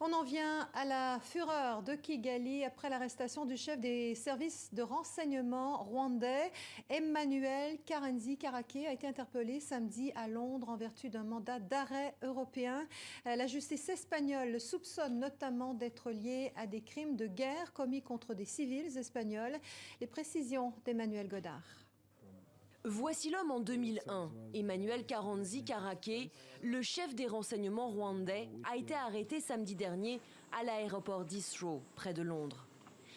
On en vient à la fureur de Kigali après l'arrestation du chef des services de renseignement rwandais. Emmanuel Karenzi Karake a été interpellé samedi à Londres en vertu d'un mandat d'arrêt européen. La justice espagnole le soupçonne notamment d'être lié à des crimes de guerre commis contre des civils espagnols. Les précisions d'Emmanuel Godard. Voici l'homme en 2001. Emmanuel Karenzi Karake, le chef des renseignements rwandais, a été arrêté samedi dernier à l'aéroport d'Heathrow, près de Londres.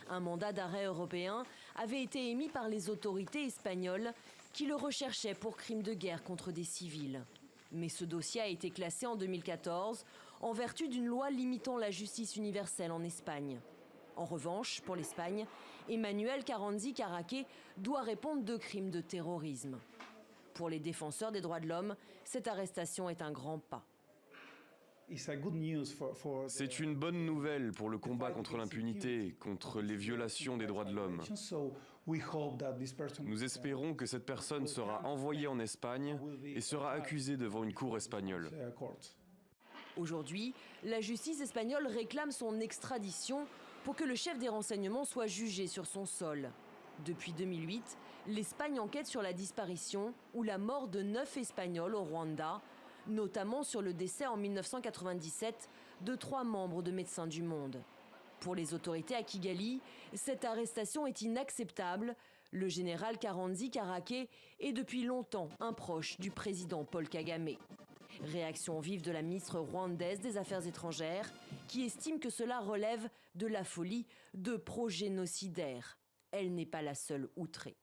Un mandat d'arrêt européen avait été émis par les autorités espagnoles qui le recherchaient pour crimes de guerre contre des civils. Mais ce dossier a été classé en 2014 en vertu d'une loi limitant la justice universelle en Espagne. En revanche, pour l'Espagne, Emmanuel Karenzi Karake doit répondre de crimes de terrorisme. Pour les défenseurs des droits de l'homme, cette arrestation est un grand pas. C'est une bonne nouvelle pour le combat contre l'impunité, contre les violations des droits de l'homme. Nous espérons que cette personne sera envoyée en Espagne et sera accusée devant une cour espagnole. Aujourd'hui, la justice espagnole réclame son extradition pour que le chef des renseignements soit jugé sur son sol. Depuis 2008, l'Espagne enquête sur la disparition ou la mort de 9 Espagnols au Rwanda, notamment sur le décès en 1997 de 3 membres de Médecins du Monde. Pour les autorités à Kigali, cette arrestation est inacceptable. Le général Karenzi Karake est depuis longtemps un proche du président Paul Kagame. Réaction vive de la ministre rwandaise des Affaires étrangères, qui estime que cela relève de la folie de progénocidaires. Elle n'est pas la seule outrée.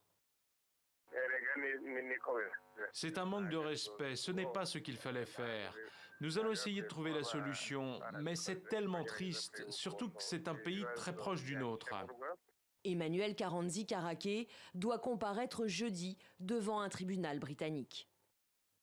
C'est un manque de respect, ce n'est pas ce qu'il fallait faire. Nous allons essayer de trouver la solution, mais c'est tellement triste, surtout que c'est un pays très proche du nôtre. Emmanuel Karenzi Karake doit comparaître jeudi devant un tribunal britannique.